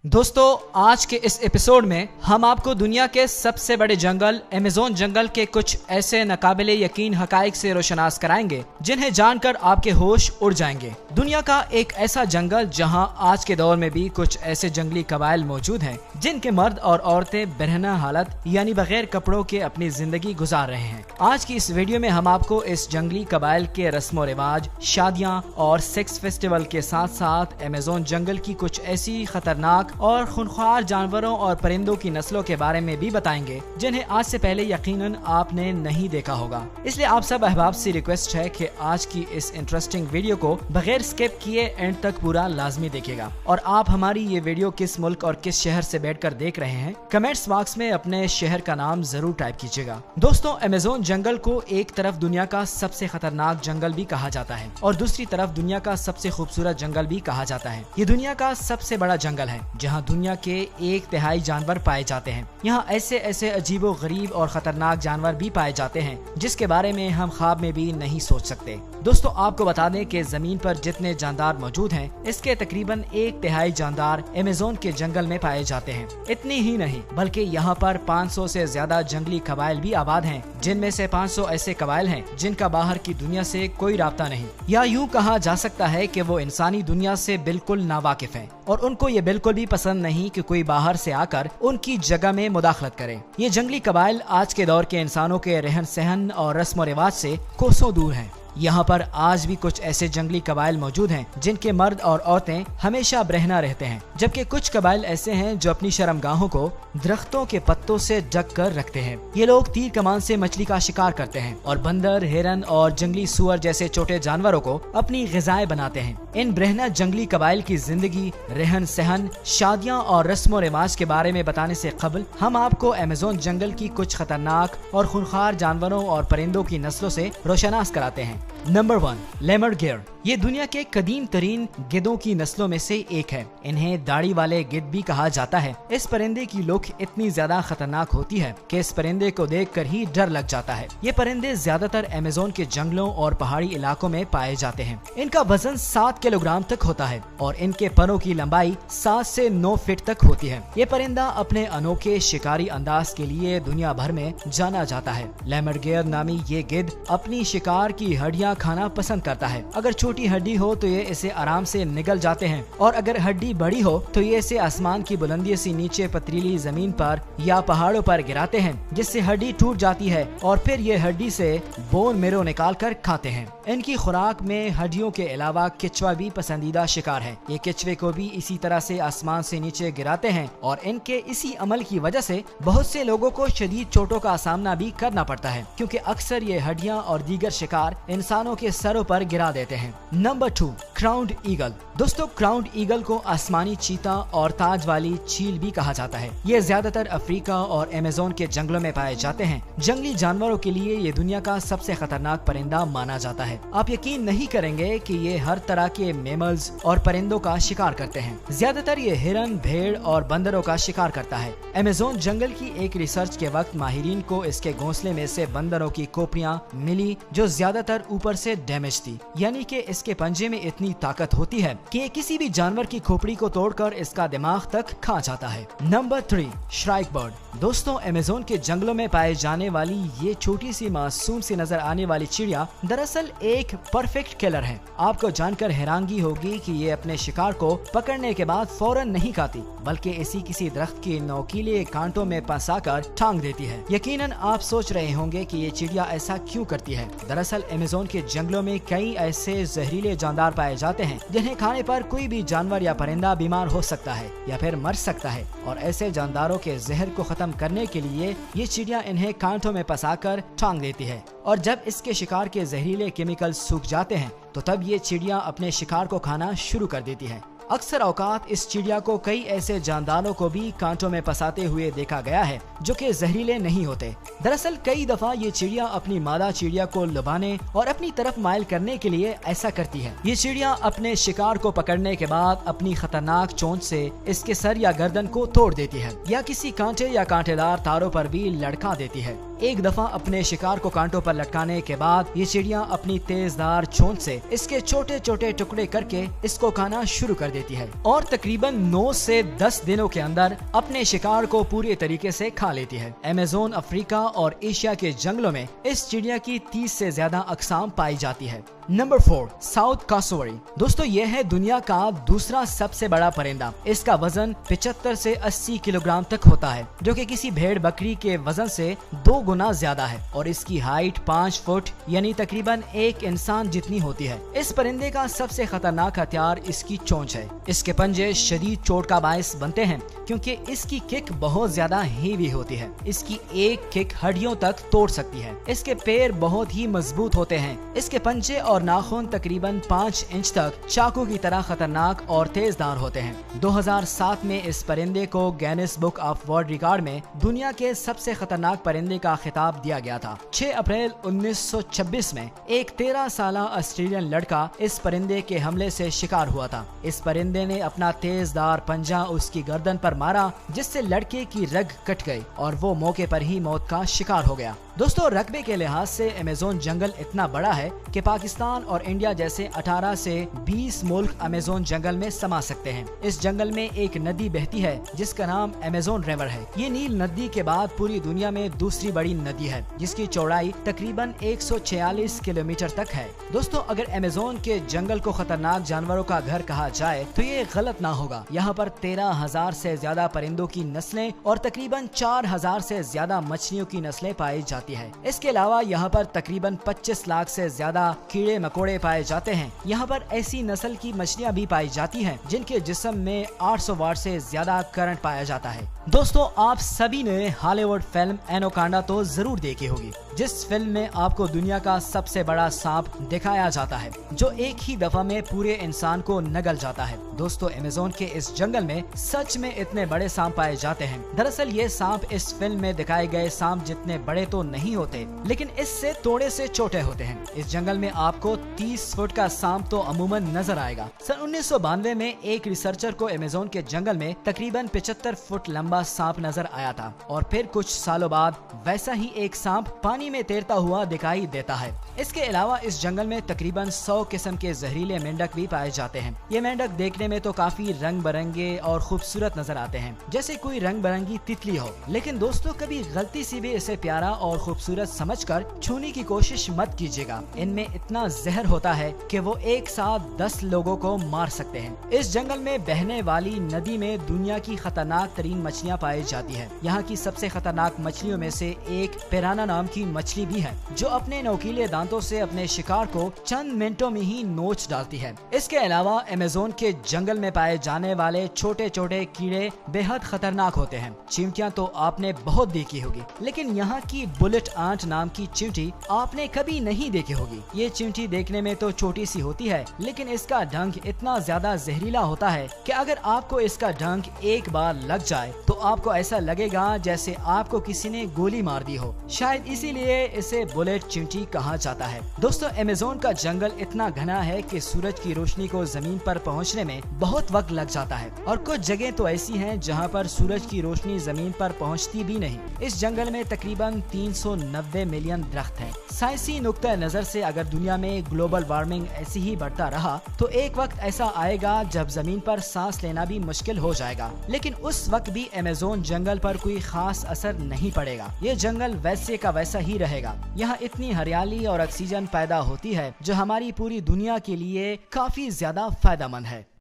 दोस्तों, आज के इस एपिसोड में हम आपको दुनिया के सबसे बड़े जंगल अमेज़न जंगल के कुछ ऐसे नाकाबिले यकीन हकाइक से रोशनास कराएंगे जिन्हें जानकर आपके होश उड़ जाएंगे। दुनिया का एक ऐसा जंगल जहां आज के दौर में भी कुछ ऐसे जंगली कबाइल मौजूद हैं जिनके मर्द और औरतें बरहना हालत यानी बगैर कपड़ों के अपनी जिंदगी गुजार रहे हैं। आज की इस वीडियो में हम आपको इस जंगली कबाइल के रस्म और रिवाज, शादियाँ और सेक्स फेस्टिवल के साथ साथ अमेज़न जंगल की कुछ ऐसी खतरनाक और खूंखार जानवरों और परिंदों की नस्लों के बारे में भी बताएंगे जिन्हें आज से पहले यकीनन आपने नहीं देखा होगा। इसलिए आप सब अहबाब से रिक्वेस्ट है कि आज की इस इंटरेस्टिंग वीडियो को बगैर स्किप किए एंड तक पूरा लाजमी देखिएगा। और आप हमारी ये वीडियो किस मुल्क और किस शहर से बैठकर देख रहे हैं, कमेंट्स बॉक्स में अपने शहर का नाम जरूर टाइप कीजिएगा। दोस्तों, अमेज़न जंगल को एक तरफ दुनिया का सबसे खतरनाक जंगल भी कहा जाता है और दूसरी तरफ दुनिया का सबसे खूबसूरत जंगल भी कहा जाता है। ये दुनिया का सबसे बड़ा जंगल है जहां दुनिया के 1/3 जानवर पाए जाते हैं। यहाँ ऐसे ऐसे अजीबो गरीब और खतरनाक जानवर भी पाए जाते हैं जिसके बारे में हम ख्वाब में भी नहीं सोच सकते। दोस्तों, आपको बता दें कि जमीन पर जितने जानदार मौजूद हैं, इसके तकरीबन 1/3 जानदार अमेज़न के जंगल में पाए जाते हैं। इतनी ही नहीं बल्कि यहाँ पर 500 से ज्यादा जंगली कबाइल भी आबाद हैं, जिनमें से 500 ऐसे कबाइल हैं जिनका बाहर की दुनिया से कोई राब्ता नहीं, या यूँ कहा जा सकता है कि वो इंसानी दुनिया से बिल्कुल नावाकिफ हैं और उनको ये बिल्कुल भी पसंद नहीं कि कोई बाहर से आकर उनकी जगह में मुदाखलत करे। ये जंगली कबाइल आज के दौर के इंसानों के रहन सहन और रस्म और रिवाज से कोसों दूर हैं। यहाँ पर आज भी कुछ ऐसे जंगली कबाइल मौजूद हैं जिनके मर्द और औरतें हमेशा बरहना रहते हैं, जबकि कुछ कबाइल ऐसे हैं जो अपनी शर्मगाहों को दरख्तों के पत्तों से ढक कर रखते हैं। ये लोग तीर कमान से मछली का शिकार करते हैं और बंदर, हिरन और जंगली सुअर जैसे छोटे जानवरों को अपनी ग़िज़ाएं बनाते हैं। इन बरहना जंगली कबाइल की जिंदगी, रहन सहन, शादियाँ और रस्म और रिवाज के बारे में बताने से कबल हम आपको अमेज़न जंगल की कुछ खतरनाक और खूंखार जानवरों और परिंदों की नस्लों से रोशनास कराते हैं। Number 1, lammergeier. ये दुनिया के कदीम तरीन गिद्धों की नस्लों में से एक है। इन्हें दाढ़ी वाले गिद्ध भी कहा जाता है। इस परिंदे की लुक इतनी ज्यादा खतरनाक होती है कि इस परिंदे को देखकर ही डर लग जाता है। ये परिंदे ज्यादातर अमेज़न के जंगलों और पहाड़ी इलाकों में पाए जाते हैं। इनका वजन 7 किलोग्राम तक होता है और इनके परों की लंबाई 7 से 9 फीट तक होती है। ये परिंदा अपने अनोखे शिकारी अंदाज के लिए दुनिया भर में जाना जाता है। लेमर्ड गेयर नामी ये गिद्ध अपनी शिकार की हड्डियां खाना पसंद करता है। अगर छोटी हड्डी हो तो ये इसे आराम से निगल जाते हैं और अगर हड्डी बड़ी हो तो ये इसे आसमान की बुलंदी से नीचे पथरीली जमीन पर या पहाड़ों पर गिराते हैं, जिससे हड्डी टूट जाती है और फिर ये हड्डी से बोन मेरो निकाल कर खाते हैं। इनकी खुराक में हड्डियों के अलावा केचुआ भी पसंदीदा शिकार है। ये केचुए को भी इसी तरह से आसमान से नीचे गिराते हैं और इनके इसी अमल की वजह से बहुत से लोगों को शदीद चोटों का सामना भी करना पड़ता है, क्योंकि अक्सर ये हड्डियां और दीगर शिकार इंसानों के सरों पर गिरा देते हैं। Number 2, crowned eagle. दोस्तों, क्राउन्ड ईगल को आसमानी चीता और ताज वाली चील भी कहा जाता है। ये ज्यादातर अफ्रीका और अमेज़न के जंगलों में पाए जाते हैं। जंगली जानवरों के लिए ये दुनिया का सबसे खतरनाक परिंदा माना जाता है। आप यकीन नहीं करेंगे कि ये हर तरह के मेमल्स और परिंदों का शिकार करते हैं। ज्यादातर ये हिरन, भेड़ और बंदरों का शिकार करता है। अमेज़न जंगल की एक रिसर्च के वक्त माहिरीन को इसके घोंसले में से बंदरों की खोपड़ियां मिली जो ज्यादातर ऊपर से डैमेज थी, यानी कि इसके पंजे में इतनी ताकत होती है कि ये किसी भी जानवर की खोपड़ी को तोड़कर इसका दिमाग तक खा जाता है। Number 3, shrike bird. दोस्तों, अमेज़न के जंगलों में पाए जाने वाली ये छोटी सी मासूम सी नजर आने वाली चिड़िया दरअसल एक परफेक्ट किलर है। आपको जानकर हैरानगी होगी कि ये अपने शिकार को पकड़ने के बाद फौरन नहीं खाती, बल्कि इसी किसी दरख्त के नोकीले कांटों में फंसाकर टांग देती है। यकीनन आप सोच रहे होंगे कि ये चिड़िया ऐसा क्यों करती है। दरअसल अमेज़न के जंगलों में कई ऐसे जहरीले जानदार पाए जाते हैं जिन्हें खाने पर कोई भी जानवर या परिंदा बीमार हो सकता है या फिर मर सकता है, और ऐसे जानदारों के जहर को खत्म करने के लिए ये चिड़िया इन्हें कांटों में फंसाकर टांग देती है। और जब इसके शिकार के जहरीले केमिकल सूख जाते हैं तो तब ये चिड़िया अपने शिकार को खाना शुरू कर देती है। अक्सर औकात इस चिड़िया को कई ऐसे जानदारों को भी कांटों में फंसाते हुए देखा गया है जो कि जहरीले नहीं होते। दरअसल कई दफा ये चिड़िया अपनी मादा चिड़िया को लुभाने और अपनी तरफ माइल करने के लिए ऐसा करती है। ये चिड़िया अपने शिकार को पकड़ने के बाद अपनी खतरनाक चोंच से इसके सर या गर्दन को तोड़ देती है या किसी कांटे या कांटेदार तारों पर भी लड़का देती है। एक दफा अपने शिकार को कांटों पर लटकाने के बाद ये चिड़िया अपनी तेजदार चोंच से इसके छोटे छोटे टुकड़े करके इसको खाना शुरू कर देती है और तकरीबन 9 से 10 दिनों के अंदर अपने शिकार को पूरे तरीके से खा लेती है। अमेज़न अफ्रीका और एशिया के जंगलों में इस चिड़िया की 30 से ज्यादा अक़साम पाई जाती है। Number 4, south cassowary. दोस्तों ये है दुनिया का दूसरा सबसे बड़ा परिंदा। इसका वजन 75 से 80 किलोग्राम तक होता है, जो कि किसी भेड़ बकरी के वजन से 2 गुना ज्यादा है और इसकी हाइट 5 फुट यानी तकरीबन एक इंसान जितनी होती है। इस परिंदे का सबसे खतरनाक हथियार इसकी चोंच है। इसके पंजे शदीद चोट का बायस बनते हैं क्योंकि इसकी किक बहुत ज्यादा हेवी होती है। इसकी एक किक हड्डियों तक तोड़ सकती है। इसके पैर बहुत ही मजबूत होते हैं। इसके पंजे और नाखून तकरीबन 5 इंच तक चाकू की तरह खतरनाक और तेजदार होते हैं। 2007 में इस परिंदे को Guinness book of world record में दुनिया के सबसे खतरनाक परिंदे का खिताब दिया गया था। 6 अप्रैल 1926 में एक 13 साल ऑस्ट्रेलियन लड़का इस परिंदे के हमले से शिकार हुआ था। इस परिंदे ने अपना तेजदार पंजा उसकी गर्दन पर मारा, जिससे लड़के की रग कट गई और वो मौके पर ही मौत का शिकार हो गया। दोस्तों रकबे के लिहाज से अमेज़न जंगल इतना बड़ा है कि पाकिस्तान और इंडिया जैसे 18 से 20 मुल्क अमेज़न जंगल में समा सकते हैं। इस जंगल में एक नदी बहती है जिसका नाम अमेज़न रिवर है। ये नील नदी के बाद पूरी दुनिया में दूसरी बड़ी नदी है, जिसकी चौड़ाई तकरीबन 146 किलोमीटर तक है। दोस्तों अगर अमेज़न के जंगल को खतरनाक जानवरों का घर कहा जाए तो ये गलत ना होगा। यहाँ पर 13,000 से ज्यादा परिंदों की नस्लें और तकरीबन 4,000 से ज्यादा मछलियों की नस्लें पाई जाती है। इसके अलावा यहाँ पर तकरीबन 25 लाख से ज्यादा कीड़े मकोड़े पाए जाते हैं। यहाँ पर ऐसी नस्ल की मछलियाँ भी पाई जाती हैं जिनके जिस्म में 800 वाट से ज्यादा करंट पाया जाता है। दोस्तों आप सभी ने हॉलीवुड फिल्म एनाकोंडा तो जरूर देखी होगी, जिस फिल्म में आपको दुनिया का सबसे बड़ा सांप दिखाया जाता है जो एक ही दफा में पूरे इंसान को नगल जाता है। दोस्तों अमेज़न के इस जंगल में सच में इतने बड़े सांप पाए जाते हैं। दरअसल ये सांप इस फिल्म में दिखाए गए सांप जितने बड़े तो नहीं होते, लेकिन इससे थोड़े से छोटे होते हैं। इस जंगल में आपको 30 फुट का सांप तो अमूमन नजर आएगा। सन 1992 में एक रिसर्चर को अमेज़न के जंगल में तकरीबन 75 फुट लंबा सांप नजर आया था और फिर कुछ सालों बाद वैसा ही एक सांप पानी में तैरता हुआ दिखाई देता है। इसके अलावा इस जंगल में तकरीबन 100 किस्म के जहरीले मेंढक भी पाए जाते हैं। ये मेंढक देखने में तो काफी रंग बिरंगे और खूबसूरत नजर आते हैं, जैसे कोई रंग बिरंगी तितली हो। लेकिन दोस्तों कभी गलती से भी इसे प्यारा और खूबसूरत समझकर छूने की कोशिश मत कीजिएगा। इनमें इतना जहर होता है कि वो एक साथ 10 लोगों को मार सकते हैं। इस जंगल में बहने वाली नदी में दुनिया की खतरनाक तरीन मछलियाँ पाई जाती है। यहाँ की सबसे खतरनाक मछलियों में से एक पिराना नाम की मछली भी है, जो अपने नोकीले दांतों से अपने शिकार को चंद मिनटों में ही नोच डालती है। इसके अलावा अमेज़न के जंगल में पाए जाने वाले छोटे छोटे कीड़े बेहद खतरनाक होते हैं। चींटियां तो आपने बहुत देखी होगी, लेकिन यहाँ की बुलेट आंट नाम की चींटी आपने कभी नहीं देखी होगी। ये चींटी देखने में तो छोटी सी होती है, लेकिन इसका डंक इतना ज्यादा जहरीला होता है कि अगर आपको इसका डंक एक बार लग जाए तो आपको ऐसा लगेगा जैसे आपको किसी ने गोली मार दी हो। शायद इसीलिए इसे बुलेट चींटी कहा जाता है। दोस्तों अमेज़न का जंगल इतना घना है कि सूरज की रोशनी को जमीन पर पहुंचने में बहुत वक्त लग जाता है और कुछ जगह तो ऐसी हैं जहां पर सूरज की रोशनी जमीन पर पहुंचती भी नहीं। इस जंगल में तकरीबन 390 मिलियन दरख्त हैं। साइंसी नुक्ता नजर से अगर दुनिया में ग्लोबल वार्मिंग ऐसी ही बढ़ता रहा तो एक वक्त ऐसा आएगा जब जमीन पर सांस लेना भी मुश्किल हो जाएगा, लेकिन उस वक्त भी अमेज़न जंगल पर कोई खास असर नहीं पड़ेगा। ये जंगल वैसे का वैसा ही रहेगा। यहाँ इतनी हरियाली और ऑक्सीजन पैदा होती है जो हमारी पूरी दुनिया के लिए काफी ज्यादा फायदेमंद है।